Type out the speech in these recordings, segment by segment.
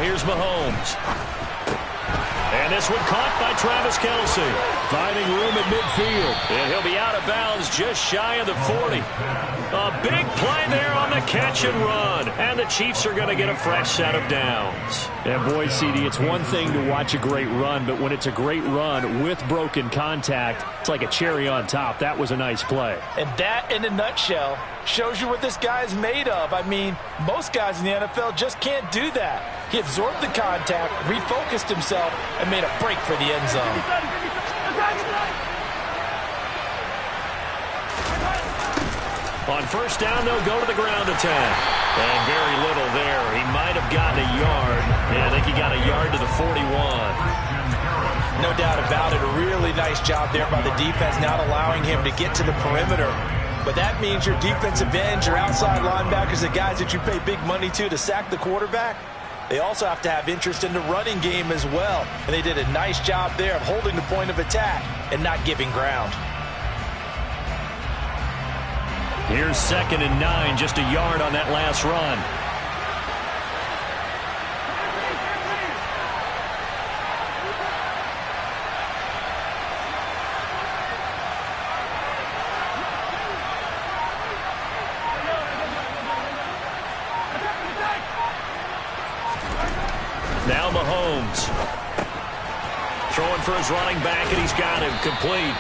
here's Mahomes. And this one caught by Travis Kelce. Finding room at midfield. And he'll be out of bounds just shy of the 40. A big play there on the catch and run. And the Chiefs are going to get a fresh set of downs. And boy, CD, it's one thing to watch a great run, but when it's a great run with broken contact, it's like a cherry on top. That was a nice play. And that, in a nutshell, shows you what this guy's made of. I mean, most guys in the NFL just can't do that. He absorbed the contact, refocused himself, and made a break for the end zone. On first down, they'll go to the ground attack. And very little there. He might have gotten a yard. Yeah, I think he got a yard to the 41. No doubt about it. A really nice job there by the defense, not allowing him to get to the perimeter. But that means your defensive ends, your outside linebackers, the guys that you pay big money to sack the quarterback, they also have to have interest in the running game as well. And they did a nice job there of holding the point of attack and not giving ground. Here's 2nd and 9, just a yard on that last run. Now Mahomes. Throwing for his running back, and he's got him complete.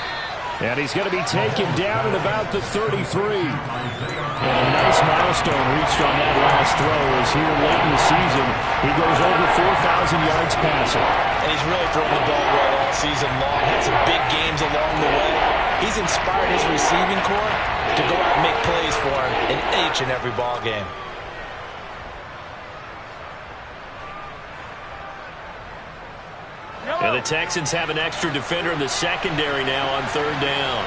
And he's going to be taken down at about the 33. And a nice milestone reached on that last throw as here late in the season, he goes over 4,000 yards passing. And he's really throwing the ball well all season long. Had some big games along the way. He's inspired his receiving corps to go out and make plays for him in each and every ball game. And the Texans have an extra defender in the secondary now on 3rd down.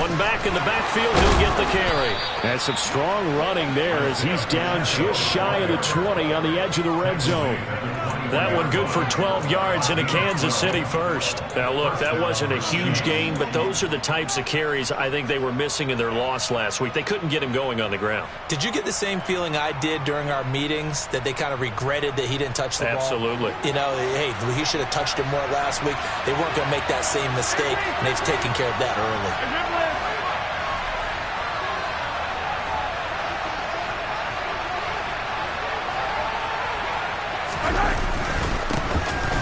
One back in the backfield, he'll get the carry. And some strong running there as he's down just shy of the 20 on the edge of the red zone. That one good for 12 yards in a Kansas City first. Now, look, that wasn't a huge gain, but those are the types of carries I think they were missing in their loss last week. They couldn't get him going on the ground. Did you get the same feeling I did during our meetings, that they kind of regretted that he didn't touch the ball? Absolutely. You know, hey, he should have touched it more last week. They weren't going to make that same mistake, and they've taken care of that early.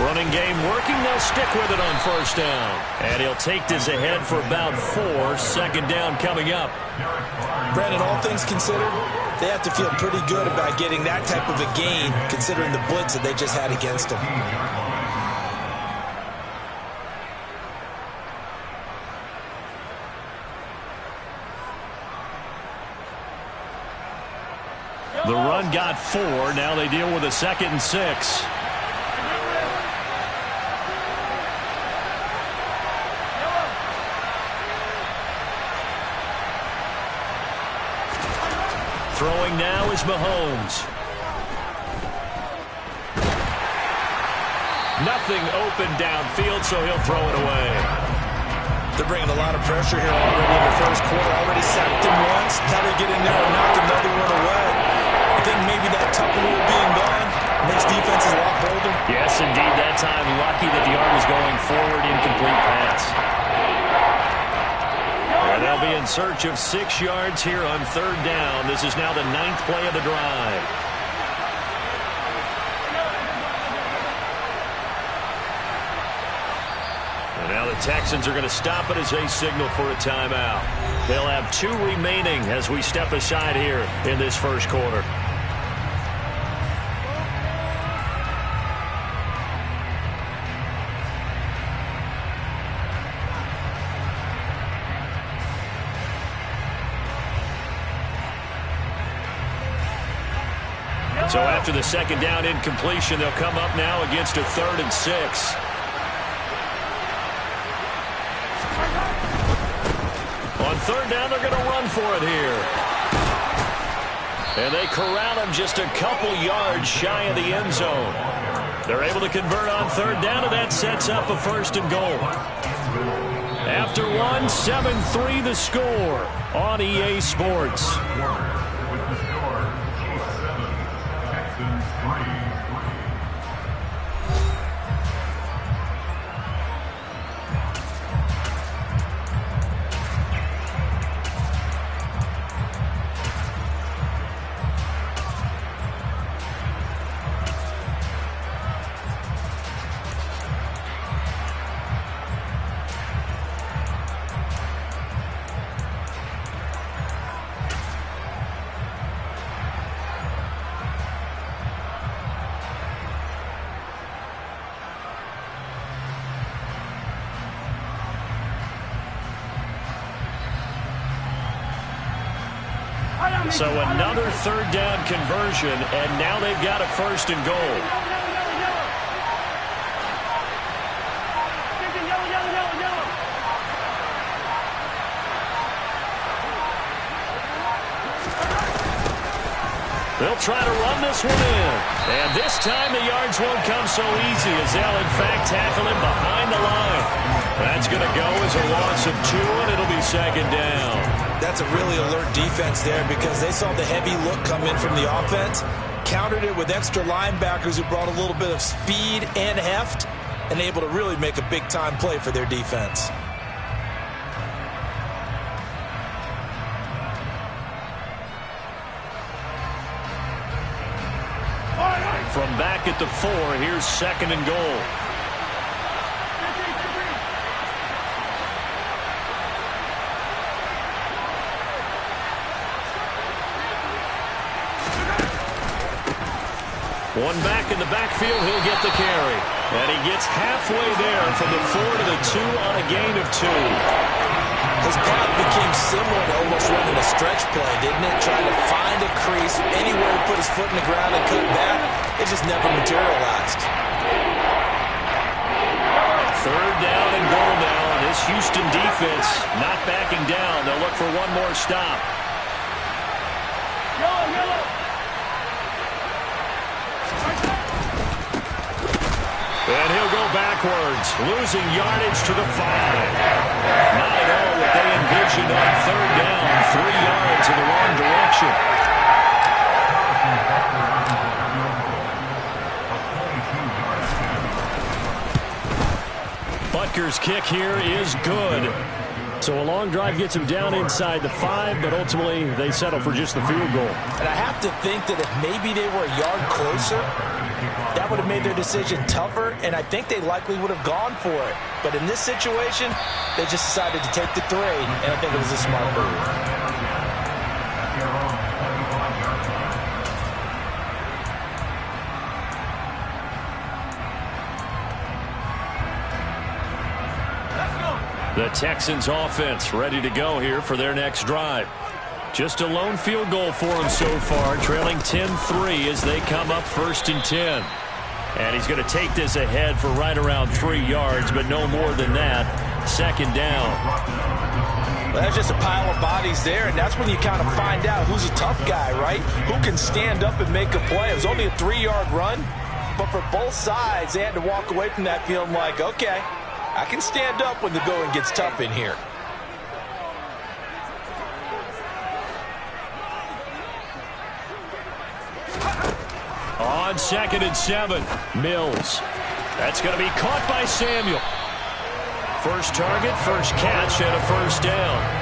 Running game working, they'll stick with it on first down. And he'll take this ahead for about 4. 2nd down coming up. Brandon, all things considered, they have to feel pretty good about getting that type of a gain, considering the blitz that they just had against them. The run got 4. Now they deal with a 2nd and 6. Throwing now is Mahomes. Nothing open downfield, so he'll throw it away. They're bringing a lot of pressure here already in the first quarter. Already sacked him once. Now they get in there and knock another one away. I think maybe that tuck rule being gone makes defenses a lot bolder. Yes, indeed. That time, lucky that the arm was going forward, incomplete pass. And they'll be in search of 6 yards here on 3rd down. This is now the 9th play of the drive. And now the Texans are going to stop it as they signal for a timeout. They'll have 2 remaining as we step aside here in this first quarter. So after the 2nd down incompletion, they'll come up now against a 3rd and 6. On 3rd down, they're going to run for it here. And they corral him just a couple yards shy of the end zone. They're able to convert on third down, and that sets up a first and goal. After one, 7-3 the score on EA Sports. So another third down conversion, and now they've got a first and goal. They'll try to run this one in. And this time the yards won't come so easy as they'll in fact tackle him behind the line. That's going to go as a loss of 2, and it'll be second down. That's a really alert defense there because they saw the heavy look come in from the offense, countered it with extra linebackers who brought a little bit of speed and heft, and able to really make a big-time play for their defense. From back at the 4, here's second and goal. One back in the backfield, he'll get the carry. And he gets halfway there from the 4 to the 2 on a gain of 2. His path became similar to almost running a stretch play, didn't it? Trying to find a crease, anywhere to put his foot in the ground and cut back. It just never materialized. Third down and goal now. This Houston defense not backing down. They'll look for one more stop. And he'll go backwards, losing yardage to the 5. Not at all what they envisioned on third down. 3 yards in the wrong direction. Butker's kick here is good. So a long drive gets him down inside the 5, but ultimately they settle for just the field goal. And I have to think that if maybe they were a yard closer, that would have made their decision tougher, and I think they likely would have gone for it. But in this situation, they just decided to take the 3, and I think it was a smart move. The Texans offense ready to go here for their next drive. Just a lone field goal for him so far, trailing 10-3 as they come up 1st and 10. And he's going to take this ahead for right around 3 yards, but no more than that. Second down. Well, that's just a pile of bodies there, and that's when you kind of find out who's a tough guy, right? Who can stand up and make a play. It was only a 3-yard run, but for both sides, they had to walk away from that feeling like, okay, I can stand up when the going gets tough in here. On 2nd and 7, Mills. That's going to be caught by Samuel. First target, first catch, and a first down.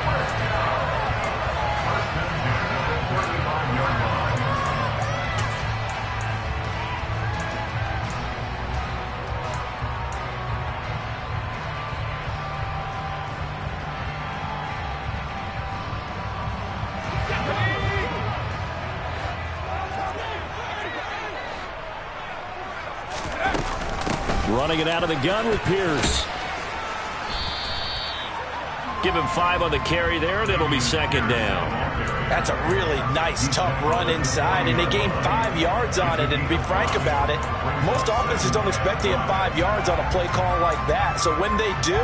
Running it out of the gun with Pierce. Give him 5 on the carry there, and it'll be second down. That's a really nice, tough run inside, and they gained 5 yards on it. And to be frank about it, most offenses don't expect to get 5 yards on a play call like that. So when they do,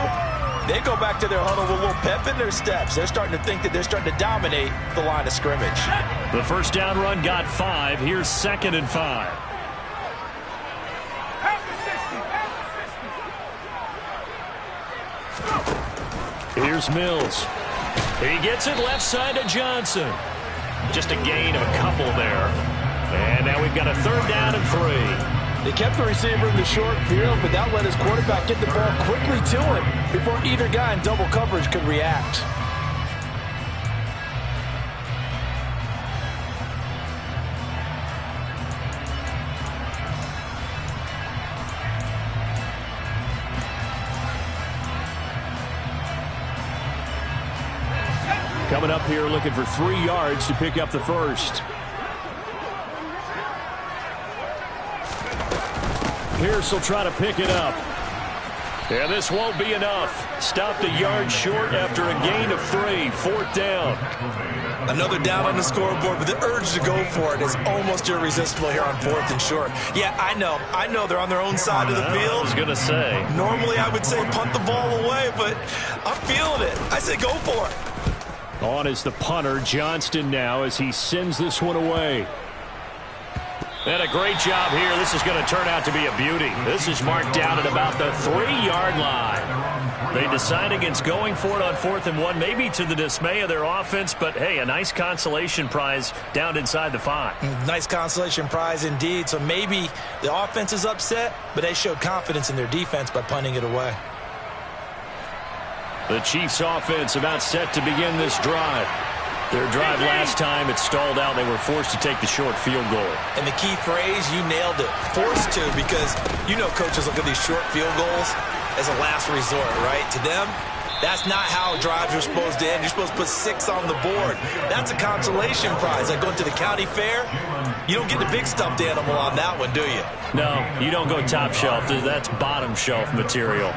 they go back to their huddle with a little pep in their steps. They're starting to think that they're starting to dominate the line of scrimmage. The first down run got 5. Here's 2nd and 5. Here's Mills. He gets it left side to Johnson. Just a gain of a couple there. And now we've got a 3rd down and 3. They kept the receiver in the short field, but that let his quarterback get the ball quickly to him before either guy in double coverage could react. Coming up here looking for 3 yards to pick up the first. Pierce will try to pick it up. Yeah, this won't be enough. Stopped a yard short after a gain of 3. 4th down. Another down on the scoreboard, but the urge to go for it is almost irresistible here on 4th and short. Yeah, I know they're on their own side of the field. I was going to say. Normally I would say punt the ball away, but I'm feeling it. I say go for it. On is the punter, Johnston, now as he sends this one away. And a great job here. This is going to turn out to be a beauty. This is marked down at about the 3-yard line. They decide against going for it on 4th and 1, maybe to the dismay of their offense, but hey, a nice consolation prize down inside the 5. Nice consolation prize indeed. So maybe the offense is upset, but they showed confidence in their defense by punting it away. The Chiefs offense about set to begin this drive. Their drive last time, it stalled out. They were forced to take the short field goal. And the key phrase, you nailed it, forced to, because you know coaches look at these short field goals as a last resort, right? To them, that's not how drives are supposed to end. You're supposed to put 6 on the board. That's a consolation prize. Like going to the county fair, you don't get the big stuffed animal on that one, do you? No, you don't go top shelf. That's bottom shelf material.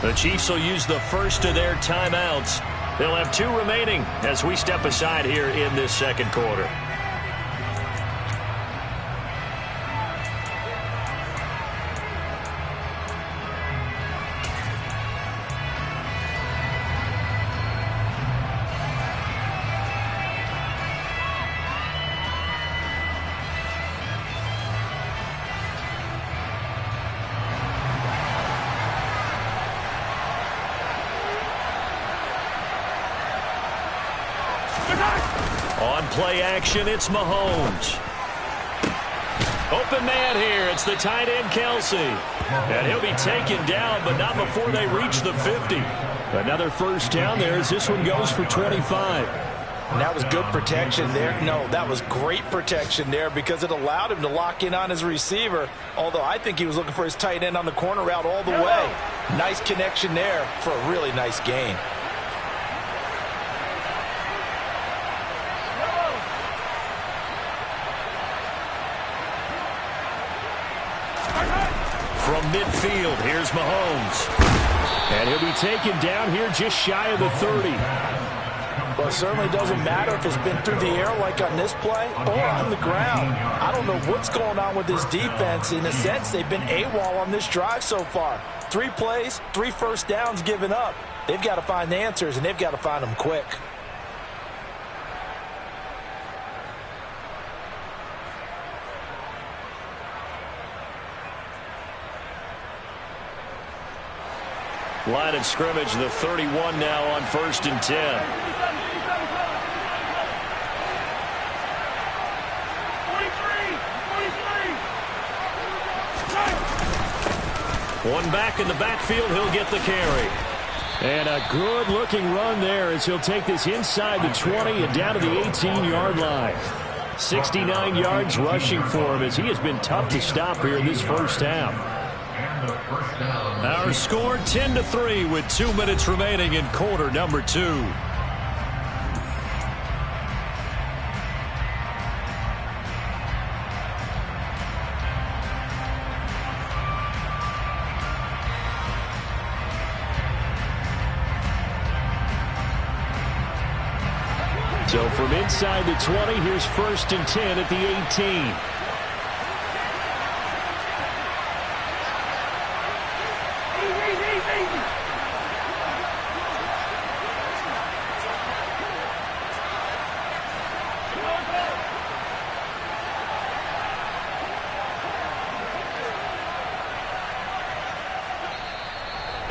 The Chiefs will use the first of their timeouts. They'll have 2 remaining as we step aside here in this second quarter. On play action, it's Mahomes. Open man here. It's the tight end, Kelsey. And he'll be taken down, but not before they reach the 50. Another first down there as this one goes for 25. And that was good protection there. No, that was great protection there because it allowed him to lock in on his receiver, although I think he was looking for his tight end on the corner route all the way. Nice connection there for a really nice gain. From midfield, here's Mahomes. And he'll be taken down here just shy of the 30. Well, it certainly doesn't matter if it's been through the air like on this play or on the ground. I don't know what's going on with this defense. In a sense, they've been AWOL on this drive so far. 3 plays, 3 first downs given up. They've got to find the answers, and they've got to find them quick. Line of scrimmage, the 31 now on 1st and 10. One back in the backfield, he'll get the carry. And a good-looking run there as he'll take this inside the 20 and down to the 18-yard line. 69 yards rushing for him as he has been tough to stop here in this first half. Our score 10-3 with 2 minutes remaining in quarter number 2. So from inside the 20, here's 1st and 10 at the 18.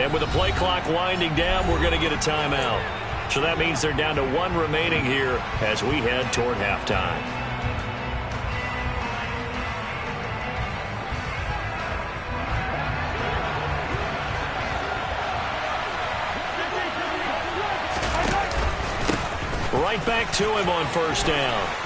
And with the play clock winding down, we're going to get a timeout. So that means they're down to 1 remaining here as we head toward halftime. Right back to him on 1st down.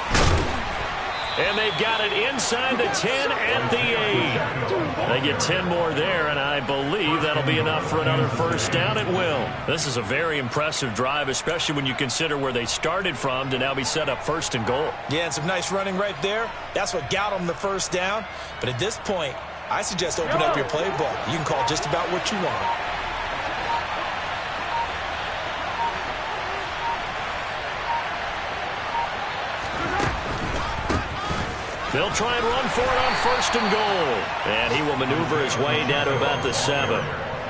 And they've got it inside the 10 at the 8. They get 10 more there, and I believe that'll be enough for another 1st down at will. This is a very impressive drive, especially when you consider where they started from to now be set up 1st and goal. Yeah, and some nice running right there. That's what got them the 1st down. But at this point, I suggest open up your playbook. You can call just about what you want. They'll try and run for it on 1st and goal. And he will maneuver his way down to about the 7.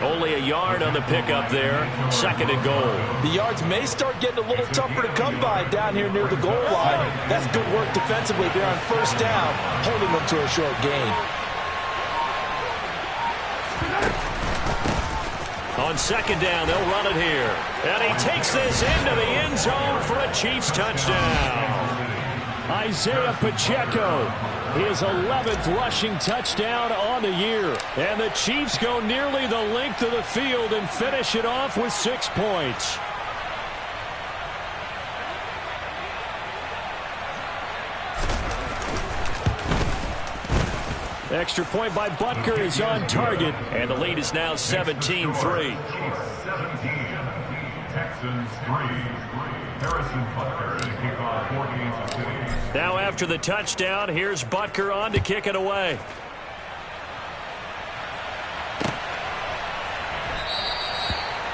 Only a yard on the pickup there. 2nd and goal. The yards may start getting a little tougher to come by down here near the goal line. That's good work defensively there on 1st down, holding them to a short gain. On 2nd down, they'll run it here. And he takes this into the end zone for a Chiefs touchdown. Isaiah Pacheco, his 11th rushing touchdown on the year. And the Chiefs go nearly the length of the field and finish it off with 6 points. Extra point by Butker is on target. And the lead is now 17-3. 17. Texans 3. Harrison Butker to kick off 14-6. Now after the touchdown, here's Butker on to kick it away.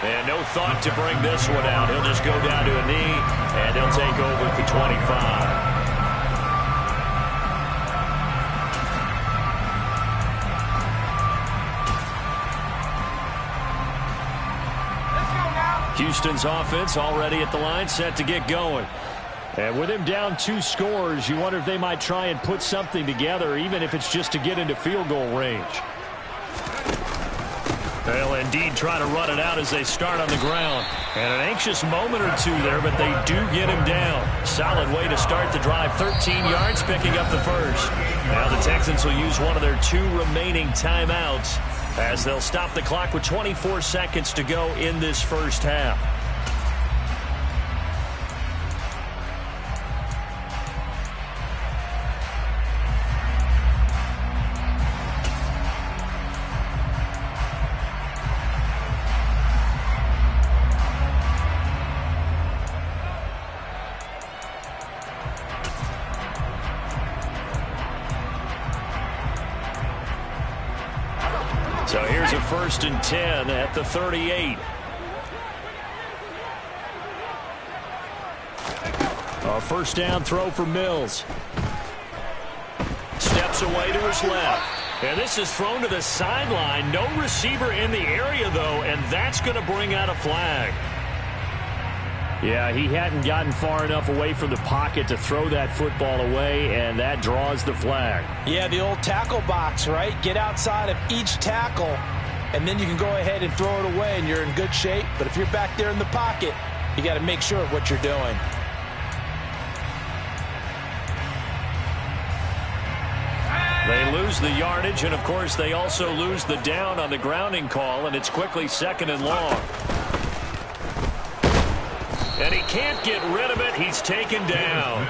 And no thought to bring this one out. He'll just go down to a knee, and he'll take over at the 25. Houston's offense already at the line, set to get going. And with him down 2 scores, you wonder if they might try and put something together, even if it's just to get into field goal range. They'll indeed try to run it out as they start on the ground. And an anxious moment or two there, but they do get him down. Solid way to start the drive. 13 yards, picking up the 1st. Now the Texans will use one of their 2 remaining timeouts as they'll stop the clock with 24 seconds to go in this 1st half. So here's a 1st and 10 at the 38. A 1st down throw for Mills. Steps away to his left. And this is thrown to the sideline. No receiver in the area, though, and that's going to bring out a flag. Yeah, he hadn't gotten far enough away from the pocket to throw that football away, and that draws the flag. Yeah, the old tackle box, right? Get outside of each tackle, and then you can go ahead and throw it away, and you're in good shape. But if you're back there in the pocket, you got to make sure of what you're doing. They lose the yardage, and, of course, they also lose the down on the grounding call, and it's quickly 2nd and long. And he can't get rid of it. He's taken down.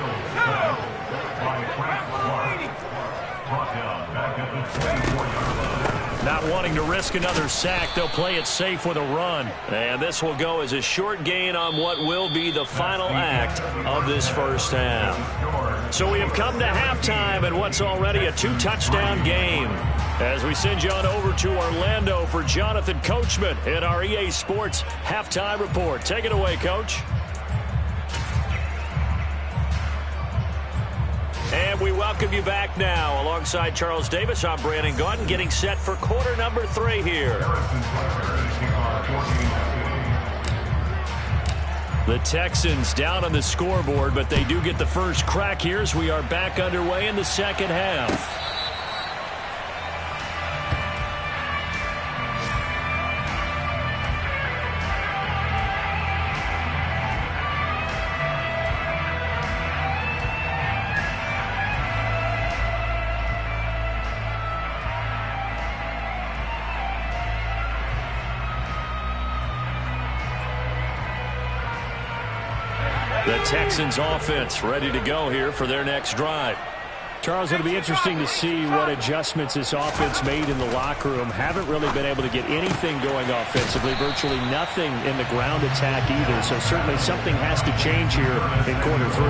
Not wanting to risk another sack, they'll play it safe with a run. And this will go as a short gain on what will be the final act of this 1st half. So we have come to halftime in what's already a 2-touchdown game. As we send you on over to Orlando for Jonathan Coachman in our EA Sports Halftime Report. Take it away, Coach. And we welcome you back now. Alongside Charles Davis, I'm Brandon Gaudin, getting set for quarter number 3 here. The Texans down on the scoreboard, but they do get the first crack here as we are back underway in the second half. The Texans offense ready to go here for their next drive. Charles, it'll be interesting to see what adjustments this offense made in the locker room. Haven't really been able to get anything going offensively, virtually nothing in the ground attack either. So certainly something has to change here in quarter 3.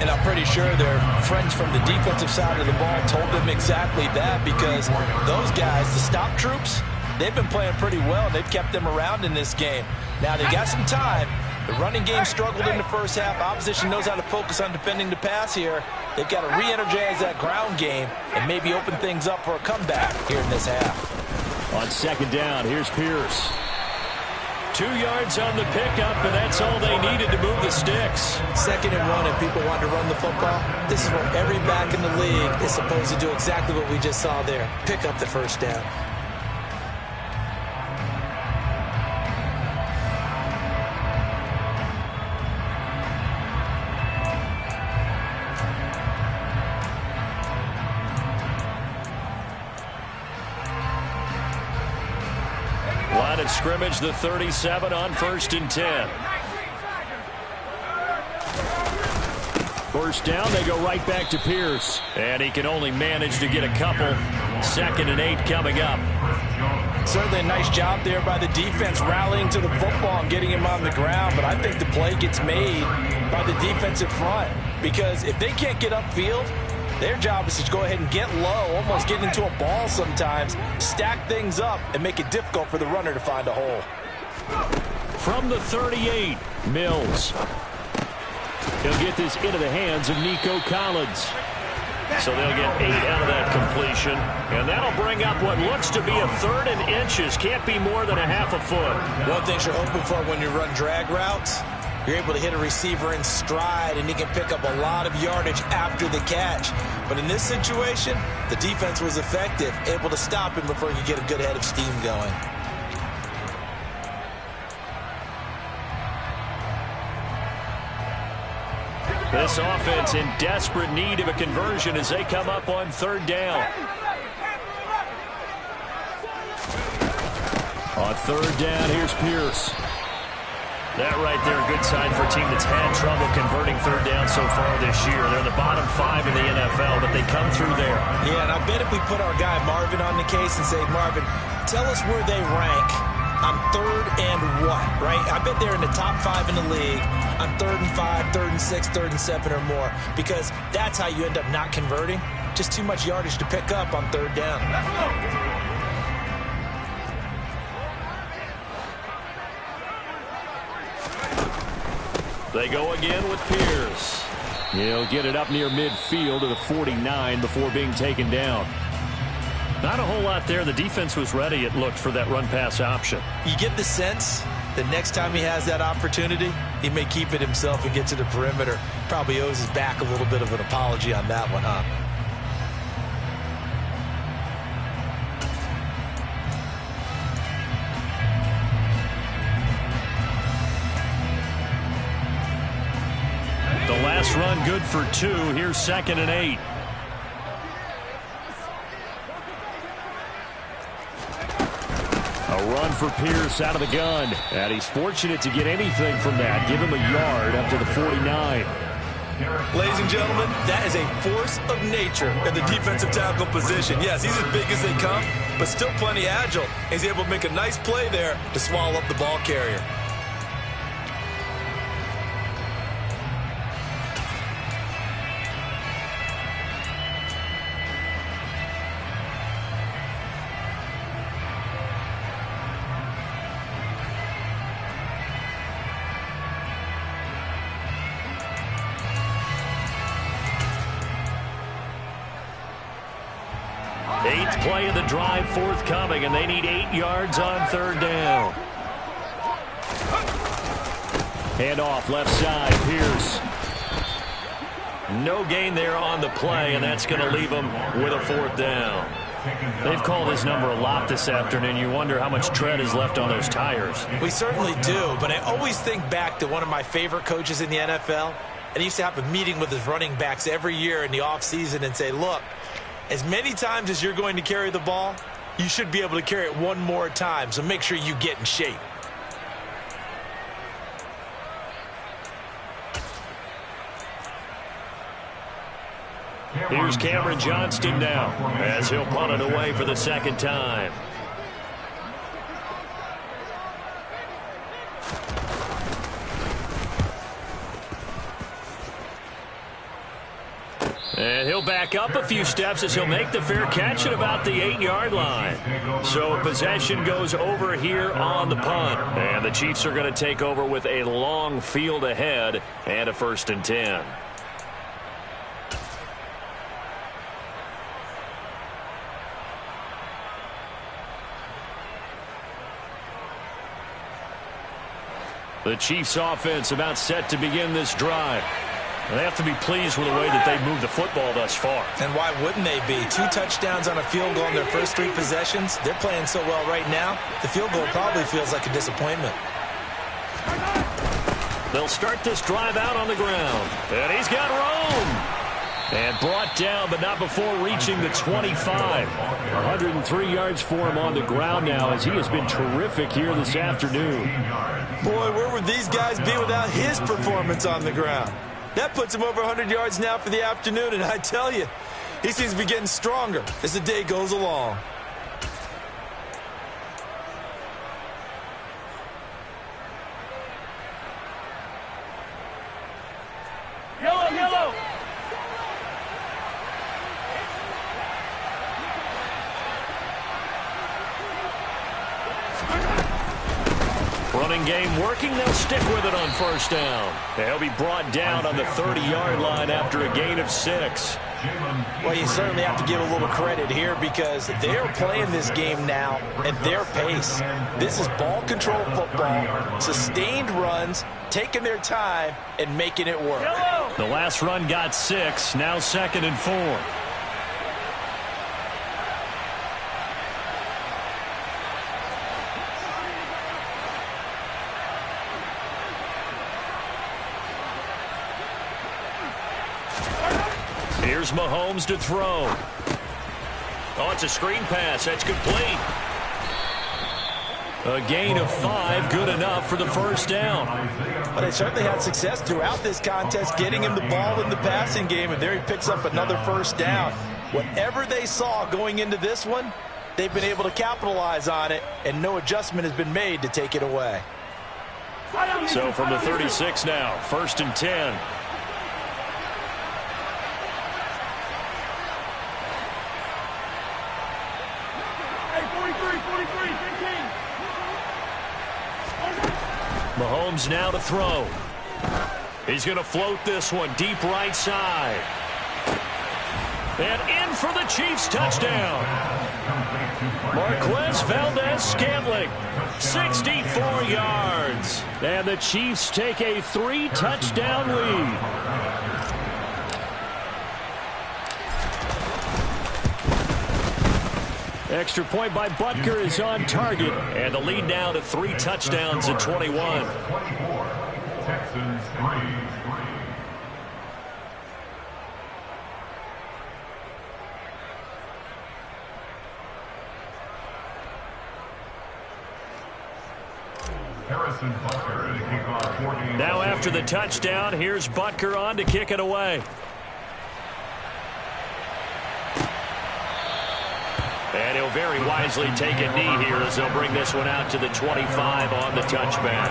And I'm pretty sure their friends from the defensive side of the ball told them exactly that, because those guys, the stop troops, they've been playing pretty well. They've kept them around in this game. Now they got some time. The running game struggled in the first half. Opposition knows how to focus on defending the pass here. They've got to re-energize that ground game and maybe open things up for a comeback here in this half. On second down, here's Pierce. 2 yards on the pickup, and that's all they needed to move the sticks. 2nd and 1, and people want to run the football. This is where every back in the league is supposed to do exactly what we just saw there. Pick up the first down. Line of scrimmage, the 37 on 1st and 10. First down, they go right back to Pierce. And he can only manage to get a couple. 2nd and 8 coming up. Certainly a nice job there by the defense rallying to the football and getting him on the ground. But I think the play gets made by the defensive front, because if they can't get upfield, their job is to go ahead and get low, almost get into a ball sometimes, stack things up, and make it difficult for the runner to find a hole. From the 38, Mills. He'll get this into the hands of Nico Collins. So they'll get 8 out of that completion. And that'll bring up what looks to be a 3rd and inches. Can't be more than a half a foot. One thing you're hoping for when you run drag routes, you're able to hit a receiver in stride, and he can pick up a lot of yardage after the catch. But in this situation, the defense was effective, able to stop him before he could get a good head of steam going. This offense in desperate need of a conversion as they come up on 3rd down. On 3rd down, here's Pierce. That right there, a good sign for a team that's had trouble converting 3rd down so far this year. They're in the bottom 5 in the NFL, but they come through there. Yeah, and I bet if we put our guy Marvin on the case and say, Marvin, tell us where they rank on 3rd and what, right? I bet they're in the top 5 in the league on 3rd and 5, 3rd and 6, 3rd and 7 or more, because that's how you end up not converting. Just too much yardage to pick up on 3rd down. They go again with Pierce. He'll get it up near midfield to the 49 before being taken down. Not a whole lot there. The defense was ready, it looked, for that run-pass option. You get the sense that next time he has that opportunity, he may keep it himself and get to the perimeter. Probably owes his back a little bit of an apology on that one, huh? The last run good for 2. Here's 2nd and 8. A run for Pierce out of the gun. And he's fortunate to get anything from that. Give him a yard up to the 49. Ladies and gentlemen, that is a force of nature in the defensive tackle position. Yes, he's as big as they come, but still plenty agile. He's able to make a nice play there to swallow up the ball carrier. Eighth play of the drive forthcoming, and they need 8 yards on third down. Hand off left side, Pierce. No gain there on the play, and that's going to leave them with a 4th down. They've called his number a lot this afternoon. You wonder how much tread is left on those tires. We certainly do, but I always think back to one of my favorite coaches in the NFL, and he used to have a meeting with his running backs every year in the offseason and say, look, as many times as you're going to carry the ball, you should be able to carry it one more time, so make sure you get in shape. Here's Cameron Johnston now as he'll punt it away for the 2nd time. And he'll back up a few steps as he'll make the fair catch at about the 8-yard line. So possession goes over here on the punt. And the Chiefs are going to take over with a long field ahead and a 1st and 10. The Chiefs offense about set to begin this drive. They have to be pleased with the way that they moved the football thus far. And why wouldn't they be? 2 touchdowns on a field goal in their first 3 possessions. They're playing so well right now, the field goal probably feels like a disappointment. They'll start this drive out on the ground. And he's got room. And brought down, but not before reaching the 25. 103 yards for him on the ground now, as he has been terrific here this afternoon. Boy, where would these guys be without his performance on the ground? That puts him over 100 yards now for the afternoon, and I tell you, he seems to be getting stronger as the day goes along. Yellow! Running game working. They'll stick with it on 1st down. They'll be brought down on the 30-yard line after a gain of 6. Well, you certainly have to give a little credit here because they're playing this game now at their pace. This is ball control football, sustained runs, taking their time, and making it work. The last run got 6, now 2nd and 4. Here's Mahomes to throw. Oh, it's a screen pass. That's complete. A gain of 5, good enough for the 1st down. But they certainly had success throughout this contest, getting him the ball in the passing game, and there he picks up another 1st down. Whatever they saw going into this one, they've been able to capitalize on it, and no adjustment has been made to take it away. So from the 36 now, 1st and 10. Mahomes now to throw. He's going to float this one deep right side. And in for the Chiefs touchdown. Marquez Valdez-Scantling, 64 yards. And the Chiefs take a 3-touchdown lead. Extra point by Butker is on target. And the lead now to 3 touchdowns at 21. 24. Texans 3. Harrison Butker to kick off 14. Now after the touchdown, here's Butker on to kick it away. And he'll very wisely take a knee here as they'll bring this one out to the 25 on the touchback.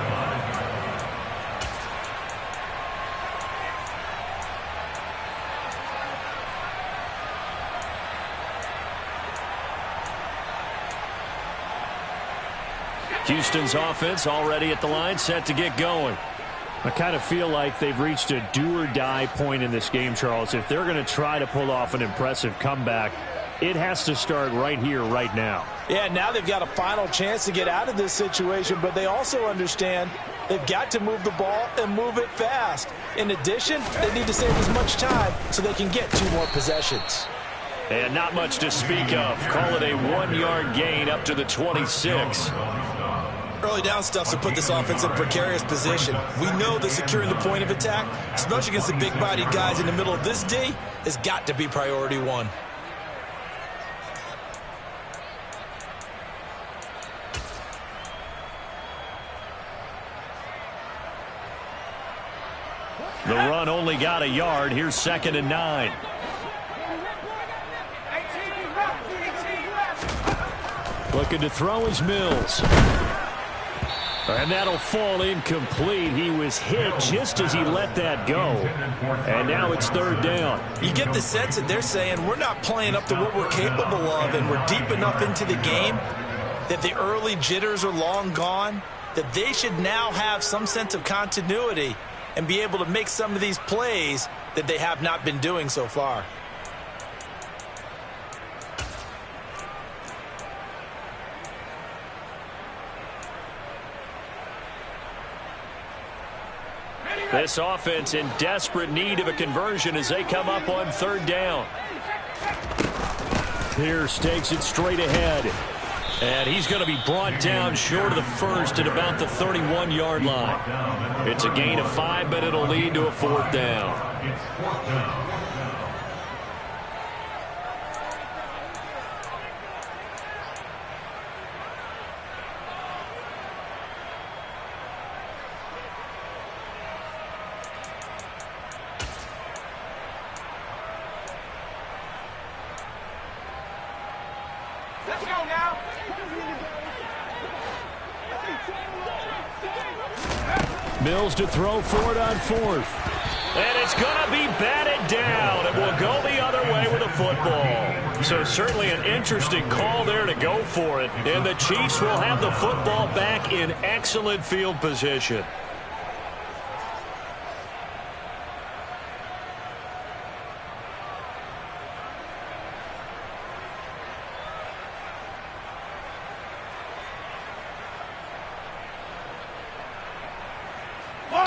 Houston's offense already at the line, set to get going. I kind of feel like they've reached a do-or-die point in this game, Charles. If they're going to try to pull off an impressive comeback, It has to start right here, right now. Yeah, now they've got a final chance to get out of this situation, but they also understand they've got to move the ball and move it fast. In addition, they need to save as much time so they can get 2 more possessions. And not much to speak of. Call it a 1-yard gain up to the 26. Early down stuff to put this offense in a precarious position. We know that securing the point of attack, especially against the big-bodied guys in the middle of this D, has got to be priority 1. The run only got a yard. Here's 2nd and 9. Looking to throw is Mills. And that'll fall incomplete. He was hit just as he let that go. And now it's 3rd down. You get the sense that they're saying we're not playing up to what we're capable of, and we're deep enough into the game that the early jitters are long gone, that they should now have some sense of continuity and be able to make some of these plays that they have not been doing so far. This offense in desperate need of a conversion as they come up on 3rd down. Pierce takes it straight ahead. And he's going to be brought down short of the first at about the 31-yard line. It's a gain of 5, but it'll lead to a 4th down. It's 4th down. Let's go now. Mills to throw for it on 4th. And it's going to be batted down. It will go the other way with the football. So certainly an interesting call there to go for it. And the Chiefs will have the football back in excellent field position.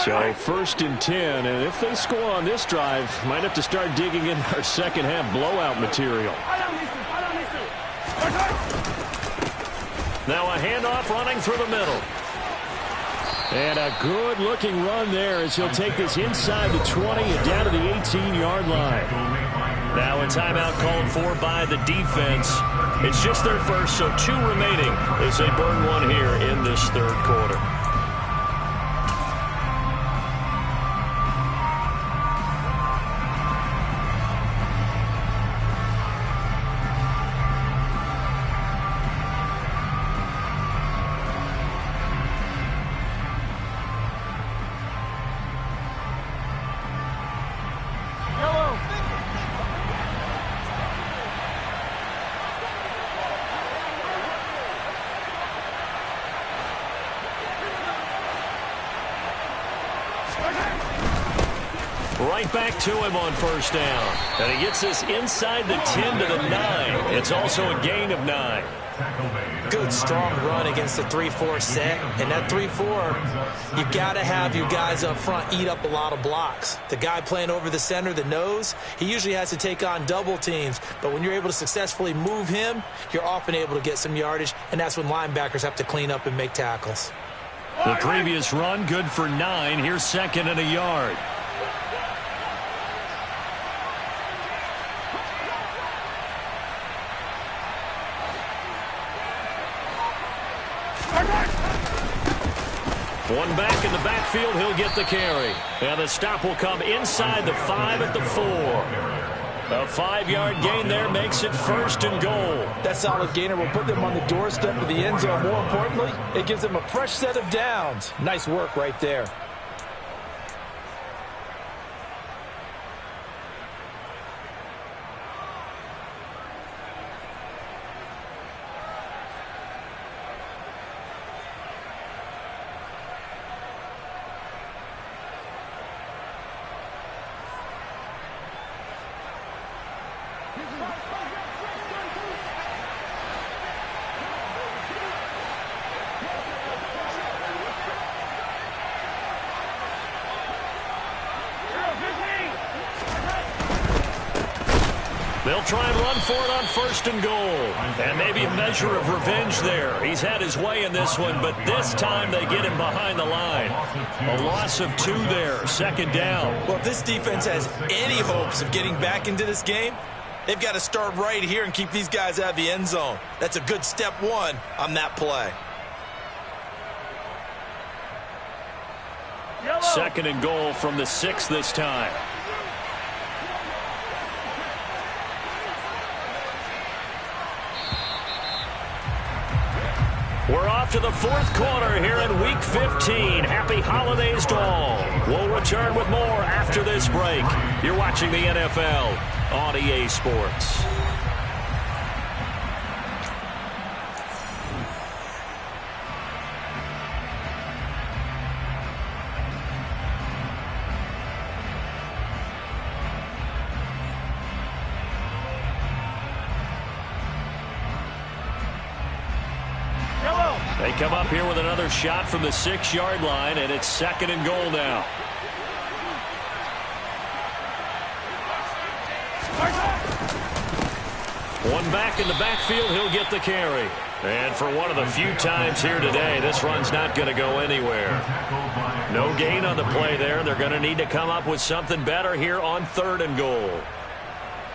So 1st and 10, and if they score on this drive, might have to start digging in our second half blowout material. Now a handoff running through the middle. And a good-looking run there as he'll take this inside the 20 and down to the 18-yard line. Now a timeout called for by the defense. It's just their first, so 2 remaining as they burn one here in this 3rd quarter. Right back to him on 1st down. And he gets this inside the 10 to the 9. It's also a gain of 9. Good, strong run against the 3-4 set. And that 3-4, you got to have your guys up front eat up a lot of blocks. The guy playing over the center, the nose, he usually has to take on double teams. But when you're able to successfully move him, you're often able to get some yardage. And that's when linebackers have to clean up and make tackles. The previous run, good for 9. Here's 2nd and a yard. One back in the backfield, he'll get the carry. And the stop will come inside the 5 at the 4. A 5-yard gain there makes it 1st and goal. That solid gainer will put them on the doorstep of the end zone. More importantly, it gives them a fresh set of downs. Nice work right there. They'll try and run for it on 1st and goal. And maybe a measure of revenge there. He's had his way in this one, but this time they get him behind the line. A loss of 2 there, 2nd down. Well, if this defense has any hopes of getting back into this game, they've got to start right here and keep these guys out of the end zone. That's a good step 1 on that play. 2nd and goal from the 6 this time. We're off to the 4th quarter here in Week 15. Happy holidays to all. We'll return with more after this break. You're watching the NFL on EA Sports. They come up here with another shot from the 6-yard line, and it's 2nd and goal now. One back in the backfield, he'll get the carry. And for one of the few times here today, this run's not going to go anywhere. No gain on the play there. They're going to need to come up with something better here on 3rd and goal.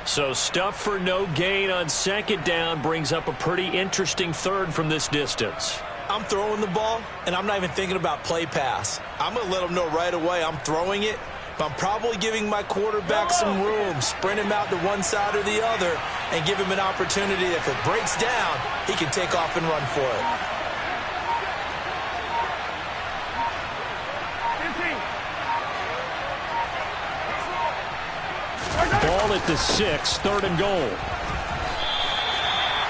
So stuff for no gain on 2nd down brings up a pretty interesting 3rd from this distance. I'm throwing the ball, and I'm not even thinking about play pass. I'm going to let them know right away I'm throwing it, but I'm probably giving my quarterback some room, sprint him out to one side or the other, and give him an opportunity. If it breaks down, he can take off and run for it. Ball at the 6, 3rd and goal.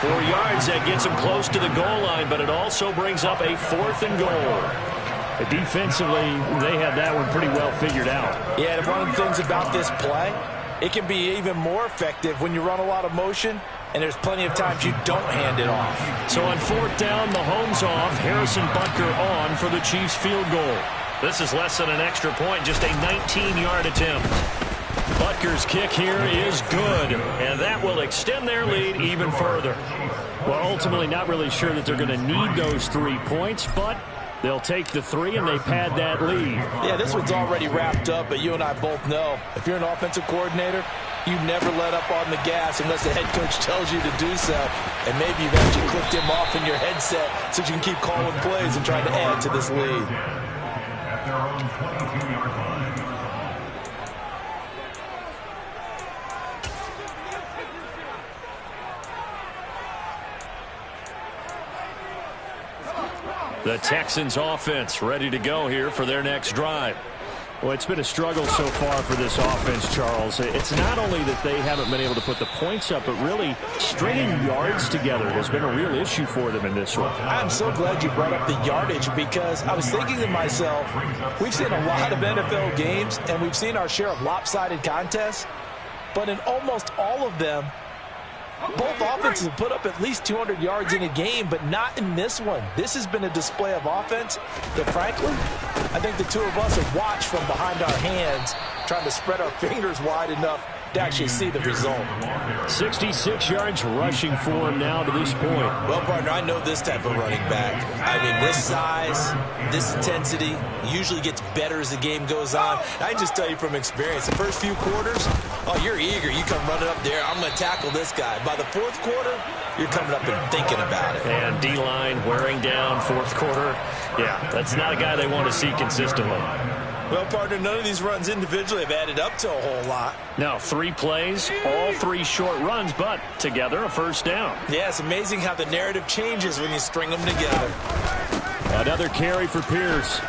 4 yards, that gets him close to the goal line, but it also brings up a 4th and goal. Defensively, they had that one pretty well figured out. Yeah, and one of the things about this play, it can be even more effective when you run a lot of motion, and there's plenty of times you don't hand it off. So on 4th down, Mahomes off, Harrison Butker on for the Chiefs field goal. This is less than an extra point, just a 19-yard attempt. Butker's kick here is good, and that will extend their lead even further. Well, ultimately not really sure that they're going to need those 3 points, but they'll take the 3 and they pad that lead. Yeah, this one's already wrapped up, but you and I both know if you're an offensive coordinator, you never let up on the gas unless the head coach tells you to do so. And maybe you've actually clicked him off in your headset so you can keep calling plays and trying to add to this lead. At their own 22-yard line. The Texans offense ready to go here for their next drive. Well, it's been a struggle so far for this offense, Charles. It's not only that they haven't been able to put the points up, but really stringing yards together has been a real issue for them in this one. I'm so glad you brought up the yardage because I was thinking to myself, we've seen a lot of NFL games and we've seen our share of lopsided contests, but in almost all of them, both offenses have put up at least 200 yards in a game, but not in this one. This has been a display of offense that, frankly, I think the two of us have watched from behind our hands, trying to spread our fingers wide enough to actually see the result. 66 yards rushing for him now to this point. Well, partner, I know this type of running back. I mean, this size, this intensity usually gets better as the game goes on. I can just tell you from experience, the first few quarters, oh, you're eager. You come running up there, I'm going to tackle this guy. By the 4th quarter, you're coming up and thinking about it. And D-line wearing down 4th quarter. Yeah, that's not a guy they want to see consistently. Well, partner, none of these runs individually have added up to a whole lot. Now, 3 plays, all 3 short runs, but together a first down. Yeah, it's amazing how the narrative changes when you string them together. Another carry for Pierce.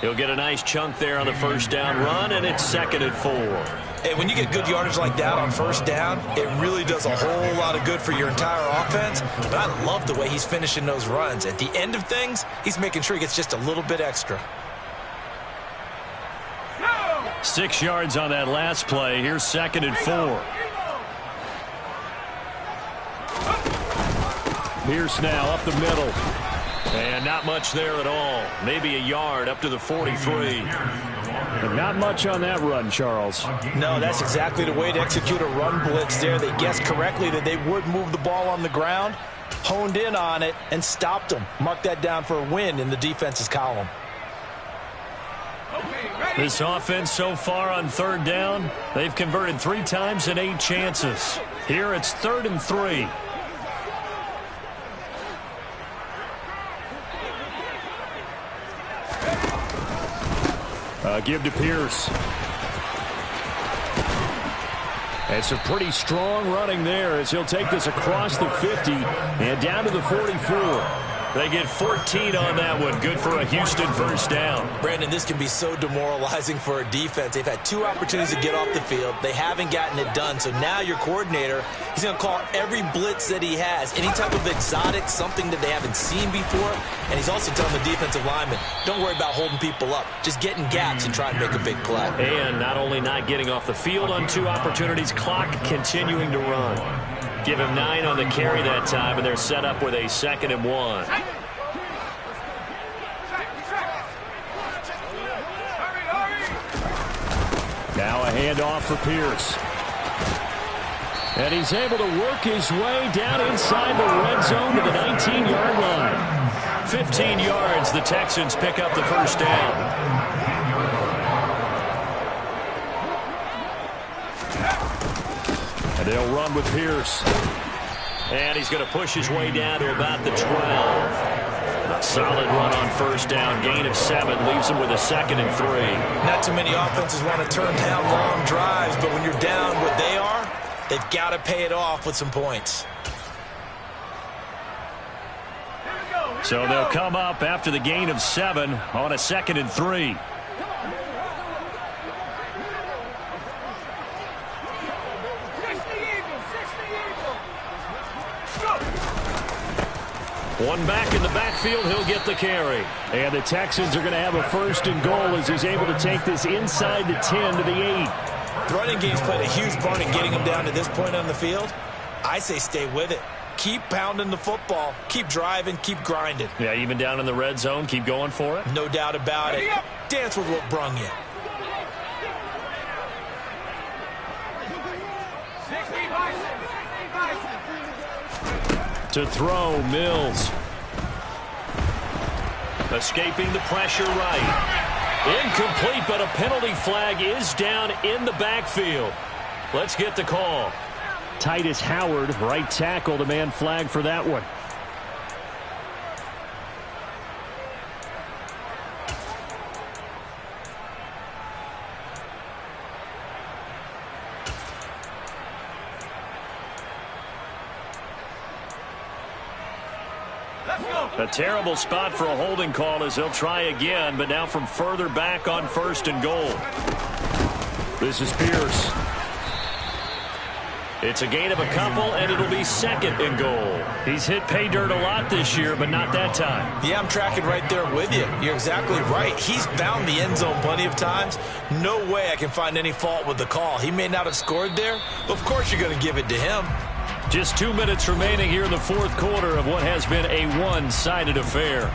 He'll get a nice chunk there on the first down run, and it's 2nd and 4. Hey, when you get good yardage like that on first down, it really does a whole lot of good for your entire offense. But I love the way he's finishing those runs. At the end of things, he's making sure he gets just a little bit extra. 6 yards on that last play. Here's 2nd and 4. Pierce now up the middle. And not much there at all. Maybe a yard up to the 43. And not much on that run, Charles. No, that's exactly the way to execute a run blitz there. They guessed correctly that they would move the ball on the ground, honed in on it, and stopped them. Mark that down for a win in the defense's column. This offense so far on third down, they've converted 3 times in 8 chances. Here it's 3rd and 3. Give to Pierce. It's a pretty strong running there as he'll take this across the 50 and down to the 44. They get 14 on that one. Good for a Houston first down. Brandon, this can be so demoralizing for a defense. They've had 2 opportunities to get off the field. They haven't gotten it done. So now your coordinator, he's going to call every blitz that he has, any type of exotic, something that they haven't seen before. And he's also telling the defensive lineman, don't worry about holding people up. Just get in gaps and try and make a big play. And not only not getting off the field on 2 opportunities, clock continuing to run. Give him 9 on the carry that time, and they're set up with a 2nd and 1. Now a handoff for Pierce. And he's able to work his way down inside the red zone to the 19-yard line. 15 yards, the Texans pick up the first down. And they'll run with Pierce. And he's going to push his way down to about the 12. A solid run on first down. Gain of 7 leaves him with a 2nd and 3. Not too many offenses want to turn down long drives, but when you're down what they are, they've got to pay it off with some points. So they'll come up after the gain of 7 on a 2nd and 3. One back in the backfield, he'll get the carry. And the Texans are going to have a 1st and goal as he's able to take this inside the 10 to the 8. The running game's played a huge part in getting him down to this point on the field. I say stay with it. Keep pounding the football. Keep driving. Keep grinding. Yeah, even down in the red zone, keep going for it. No doubt about it. Dance with what brung you. To throw, Mills. Escaping the pressure right. Incomplete, but a penalty flag is down in the backfield. Let's get the call. Titus Howard, right tackle, the man flagged for that one. A terrible spot for a holding call as they'll try again, but now from further back on 1st and goal. This is Pierce. It's a gain of a couple, and it'll be 2nd and goal. He's hit pay dirt a lot this year, but not that time. Yeah, I'm tracking right there with you. You're exactly right. He's found the end zone plenty of times. No way I can find any fault with the call. He may not have scored there, but of course you're going to give it to him. Just 2 minutes remaining here in the 4th quarter of what has been a one-sided affair.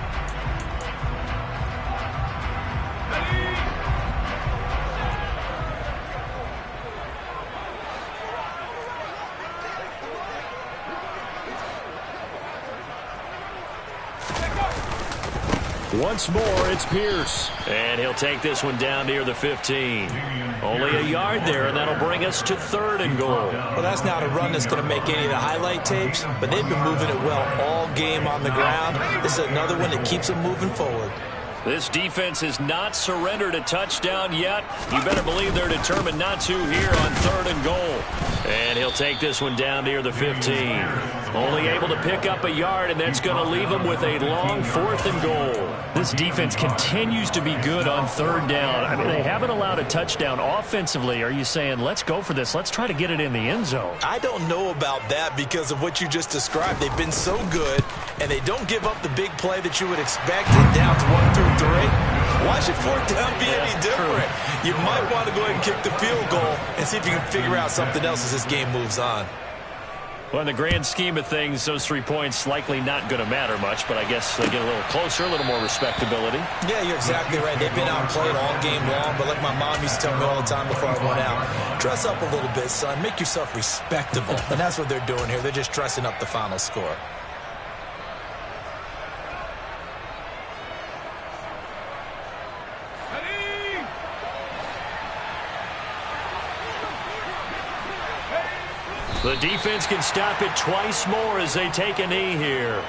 Once more, it's Pierce. And he'll take this one down near the 15. Only a yard there, and that'll bring us to 3rd and goal. Well, that's not a run that's going to make any of the highlight tapes, but they've been moving it well all game on the ground. This is another one that keeps them moving forward. This defense has not surrendered a touchdown yet. You better believe they're determined not to here on 3rd and goal. And he'll take this one down near the 15. Only able to pick up a yard, and that's going to leave him with a long 4th and goal. This defense continues to be good on 3rd down. I mean, they haven't allowed a touchdown offensively. Are you saying, let's go for this? Let's try to get it in the end zone. I don't know about that because of what you just described. They've been so good, and they don't give up the big play that you would expect in downs 1 through 3. Why should 4th down be any different? You might want to go ahead and kick the field goal and see if you can figure out something else as this game moves on. Well, in the grand scheme of things, those 3 points likely not going to matter much, but I guess they get a little closer, a little more respectability. Yeah, you're exactly right. They've been outplayed all game long, but like my mom used to tell me all the time before I went out, dress up a little bit, son. Make yourself respectable. And that's what they're doing here. They're just dressing up the final score. The defense can stop it twice more as they take a knee here.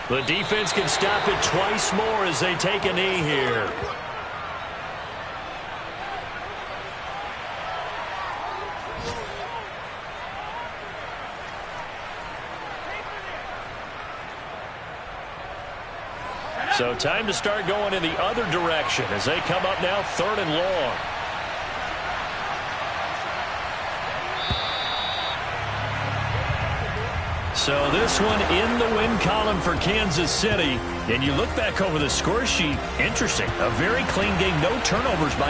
The defense can stop it twice more as they take a knee here. So time to start going in the other direction as they come up now 3rd and long. So this one in the win column for Kansas City. And you look back over the score sheet, interesting. A very clean game, no turnovers by